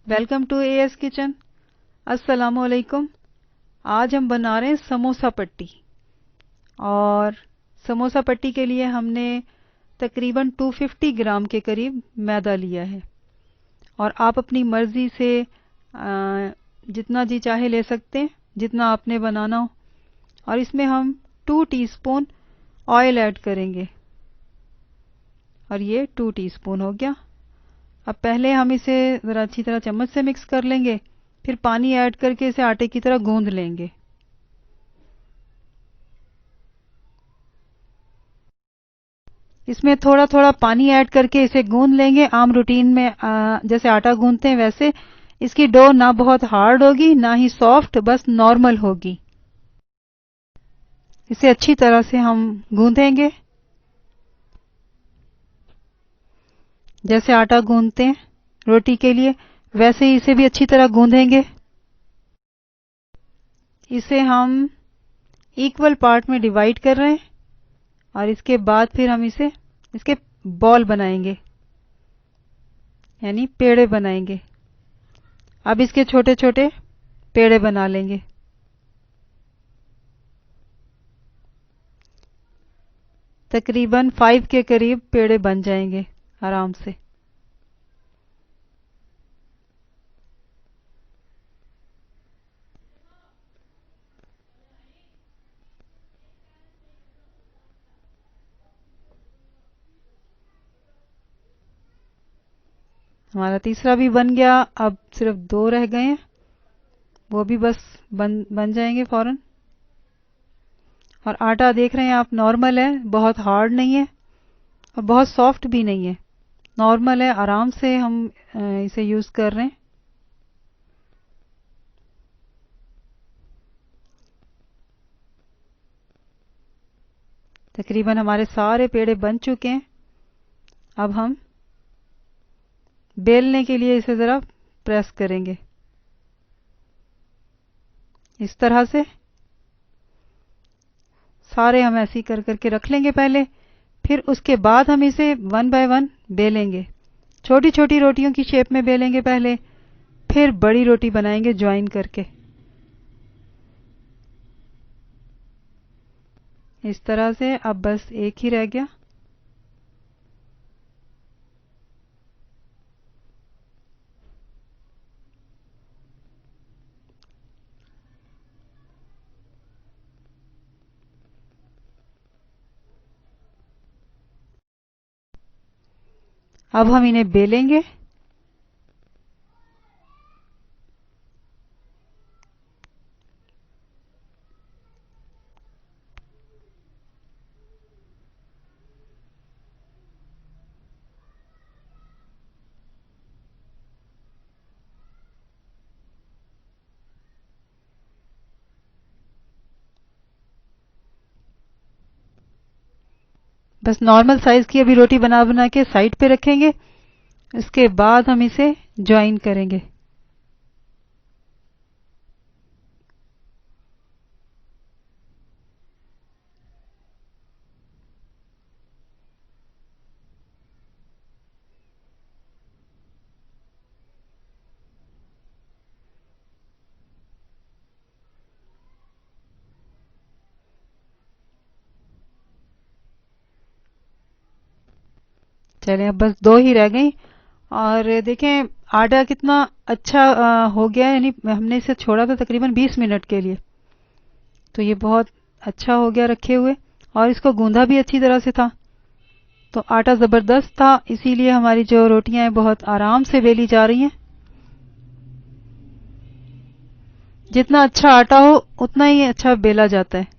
Welcome to as kitchen. अस्सलाम वालेकुम। आज हम बना रहे हैं समोसा पट्टी। और समोसा पट्टी के लिए हमने तकरीबन 250 ग्राम के करीब मैदा लिया है। और आप अपनी मर्ज़ी से जितना जी चाहे ले सकते हैं, जितना आपने बनाना हो। और इसमें हम 2 टीस्पून ऑयल ऐड करेंगे। और ये 2 टीस्पून हो गया। अब पहले हम इसे ज़रा अच्छी तरह चम्मच से मिक्स कर लेंगे, फिर पानी ऐड करके इसे आटे की तरह गूंद लेंगे। इसमें थोड़ा थोड़ा पानी ऐड करके इसे गूंद लेंगे। आम रूटीन में जैसे आटा गूंदते हैं वैसे। इसकी डो ना बहुत हार्ड होगी ना ही सॉफ्ट, बस नॉर्मल होगी। इसे अच्छी तरह से हम गूंदेंगे, जैसे आटा गूंदते हैं रोटी के लिए वैसे ही इसे भी अच्छी तरह गूंदेंगे। इसे हम इक्वल पार्ट में डिवाइड कर रहे हैं और इसके बाद फिर हम इसके बॉल बनाएंगे, यानी पेड़े बनाएंगे। अब इसके छोटे छोटे पेड़े बना लेंगे। तकरीबन 5 के करीब पेड़े बन जाएंगे आराम से। हमारा तीसरा भी बन गया। अब सिर्फ 2 रह गए हैं, वो भी बस बन जाएंगे फौरन। और आटा देख रहे हैं आप, नॉर्मल है, बहुत हार्ड नहीं है और बहुत सॉफ्ट भी नहीं है। नॉर्मल है, आराम से हम इसे यूज़ कर रहे हैं। तकरीबन हमारे सारे पेड़े बन चुके हैं। अब हम बेलने के लिए इसे ज़रा प्रेस करेंगे इस तरह से। सारे हम ऐसे ही कर करके रख लेंगे पहले। फिर उसके बाद हम इसे 1 बाय 1 बेलेंगे। छोटी छोटी रोटियों की शेप में बेलेंगे पहले, फिर बड़ी रोटी बनाएंगे ज्वाइन करके इस तरह से। अब बस एक ही रह गया। अब हम इन्हें बेलेंगे। बस नॉर्मल साइज की अभी रोटी बना बना के साइड पे रखेंगे। इसके बाद हम इसे ज्वाइन करेंगे। चलें, अब बस 2 ही रह गई। और देखें आटा कितना अच्छा हो गया है। यानी हमने इसे छोड़ा था तकरीबन 20 मिनट के लिए, तो ये बहुत अच्छा हो गया रखे हुए। और इसको गूंदा भी अच्छी तरह से था, तो आटा ज़बरदस्त था। इसीलिए हमारी जो रोटियां हैं बहुत आराम से बेली जा रही हैं। जितना अच्छा आटा हो उतना ही अच्छा बेला जाता है।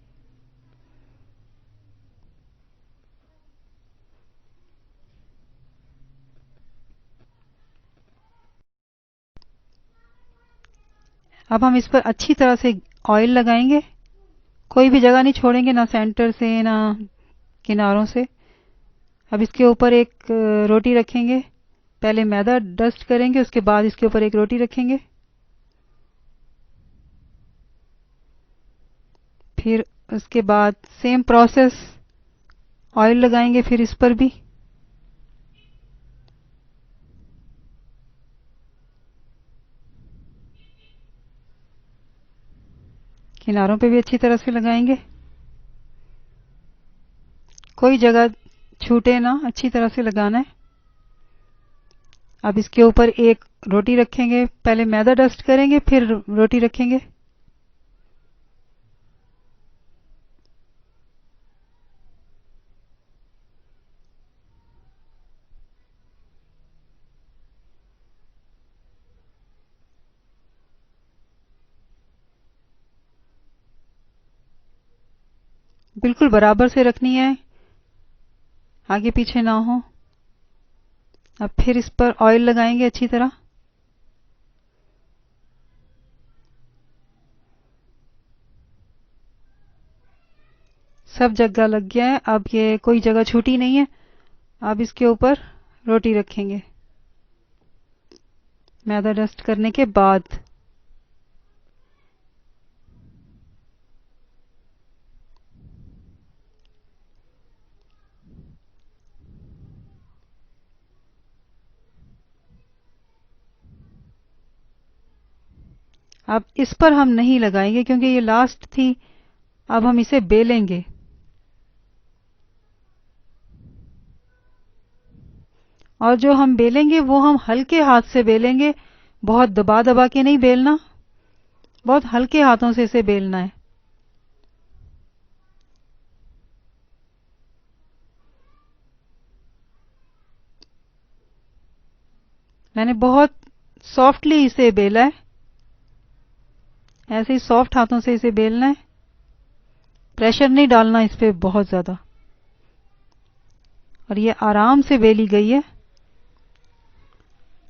अब हम इस पर अच्छी तरह से ऑयल लगाएंगे। कोई भी जगह नहीं छोड़ेंगे, ना सेंटर से ना किनारों से। अब इसके ऊपर एक रोटी रखेंगे। पहले मैदा डस्ट करेंगे, उसके बाद इसके ऊपर एक रोटी रखेंगे। फिर उसके बाद सेम प्रोसेस, ऑयल लगाएंगे फिर इस पर भी। किनारों पे भी अच्छी तरह से लगाएंगे, कोई जगह छूटे ना, अच्छी तरह से लगाना है। अब इसके ऊपर एक रोटी रखेंगे, पहले मैदा डस्ट करेंगे फिर रोटी रखेंगे। बिल्कुल बराबर से रखनी है, आगे पीछे ना हो। अब फिर इस पर ऑयल लगाएंगे अच्छी तरह। सब जगह लग गया है, अब ये कोई जगह छूटी नहीं है। अब इसके ऊपर रोटी रखेंगे मैदा डस्ट करने के बाद। अब इस पर हम नहीं लगाएंगे क्योंकि ये लास्ट थी। अब हम इसे बेलेंगे। और जो हम बेलेंगे वो हम हल्के हाथ से बेलेंगे, बहुत दबा दबा के नहीं बेलना, बहुत हल्के हाथों से इसे बेलना है। मैंने बहुत सॉफ्टली इसे बेला है, ऐसे ही सॉफ्ट हाथों से इसे बेलना है, प्रेशर नहीं डालना इस पे बहुत ज्यादा। और ये आराम से बेली गई है।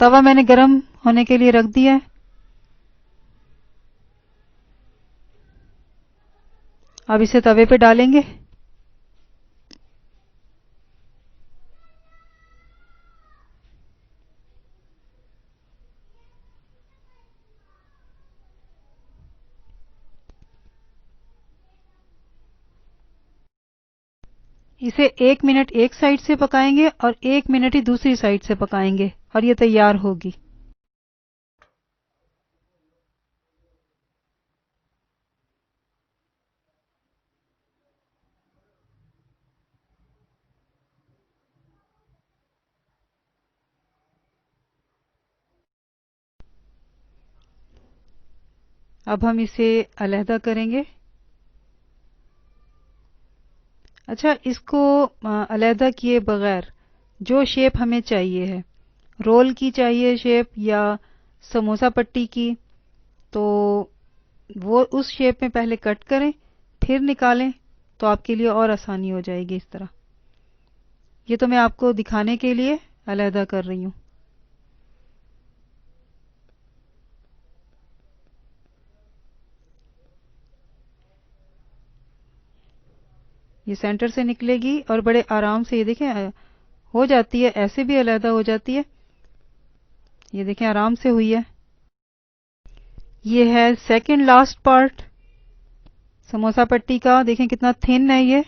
तवा मैंने गरम होने के लिए रख दिया है। अब इसे तवे पे डालेंगे। इसे 1 मिनट एक साइड से पकाएंगे और 1 मिनट ही दूसरी साइड से पकाएंगे और ये तैयार होगी। अब हम इसे अलहदा करेंगे। अच्छा, इसको अलहदा किए बगैर जो शेप हमें चाहिए है, रोल की चाहिए शेप या समोसा पट्टी की, तो वो उस शेप में पहले कट करें फिर निकालें, तो आपके लिए और आसानी हो जाएगी इस तरह। ये तो मैं आपको दिखाने के लिए अलहदा कर रही हूँ। ये सेंटर से निकलेगी और बड़े आराम से, ये देखें, हो जाती है, ऐसे भी अलहदा हो जाती है। ये देखें आराम से हुई है। ये है सेकंड लास्ट पार्ट समोसा पट्टी का, देखें कितना थिन है ये।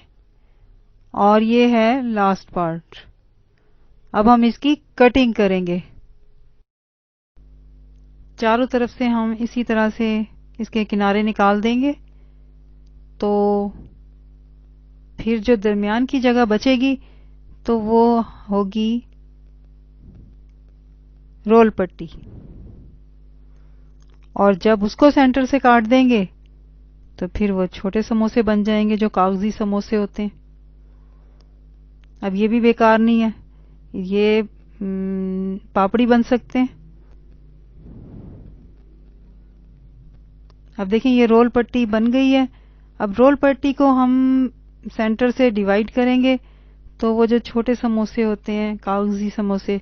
और ये है लास्ट पार्ट। अब हम इसकी कटिंग करेंगे। चारों तरफ से हम इसी तरह से इसके किनारे निकाल देंगे, तो फिर जो दरमियान की जगह बचेगी तो वो होगी रोल पट्टी। और जब उसको सेंटर से काट देंगे तो फिर वो छोटे समोसे बन जाएंगे, जो कागजी समोसे होते हैं। अब ये भी बेकार नहीं है, ये पापड़ी बन सकते हैं। अब देखें ये रोल पट्टी बन गई है। अब रोल पट्टी को हम सेंटर से डिवाइड करेंगे तो वो जो छोटे समोसे होते हैं, कागजी समोसे,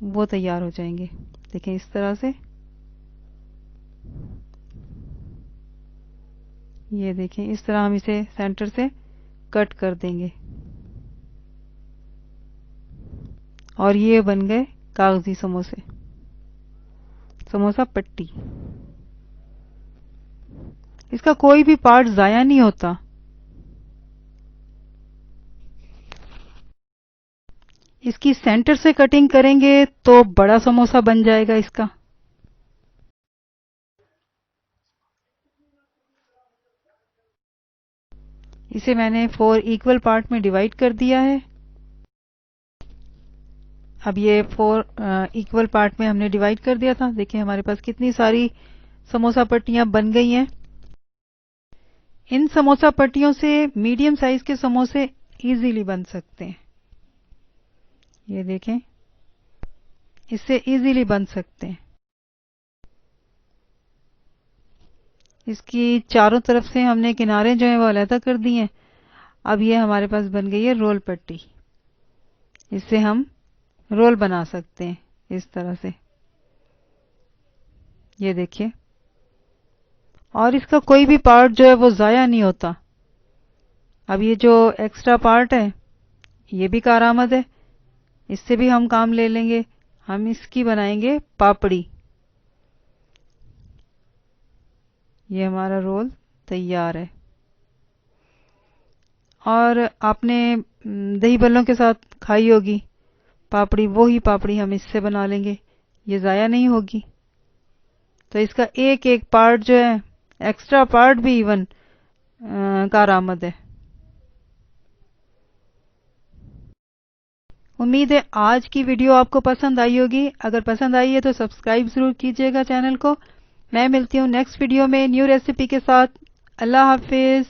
वो तैयार हो जाएंगे। देखें इस तरह से, ये देखें इस तरह हम इसे सेंटर से कट कर देंगे और ये बन गए कागजी समोसे, समोसा पट्टी। इसका कोई भी पार्ट जाया नहीं होता। इसकी सेंटर से कटिंग करेंगे तो बड़ा समोसा बन जाएगा इसका। इसे मैंने 4 इक्वल पार्ट में डिवाइड कर दिया है। अब ये 4 इक्वल पार्ट में हमने डिवाइड कर दिया था। देखिए हमारे पास कितनी सारी समोसा पट्टियां बन गई हैं। इन समोसा पट्टियों से मीडियम साइज के समोसे इजीली बन सकते हैं। ये देखें, इससे इजीली बन सकते हैं। इसकी चारों तरफ से हमने किनारे जो है वो अलग कर दिए हैं। अब ये हमारे पास बन गई है रोल पट्टी। इससे हम रोल बना सकते हैं इस तरह से। ये देखिए, और इसका कोई भी पार्ट जो है वो ज़ाया नहीं होता। अब ये जो एक्स्ट्रा पार्ट है ये भी कारआमद है, इससे भी हम काम ले लेंगे। हम इसकी बनाएंगे पापड़ी। ये हमारा रोल तैयार है। और आपने दही बल्लों के साथ खाई होगी पापड़ी, वो ही पापड़ी हम इससे बना लेंगे। ये ज़ाया नहीं होगी। तो इसका एक एक पार्ट जो है, एक्स्ट्रा पार्ट भी इवन कारआमद है। उम्मीद है आज की वीडियो आपको पसंद आई होगी। अगर पसंद आई है तो सब्सक्राइब ज़रूर कीजिएगा चैनल को। मैं मिलती हूँ नेक्स्ट वीडियो में न्यू रेसिपी के साथ। अल्लाह हाफिज़।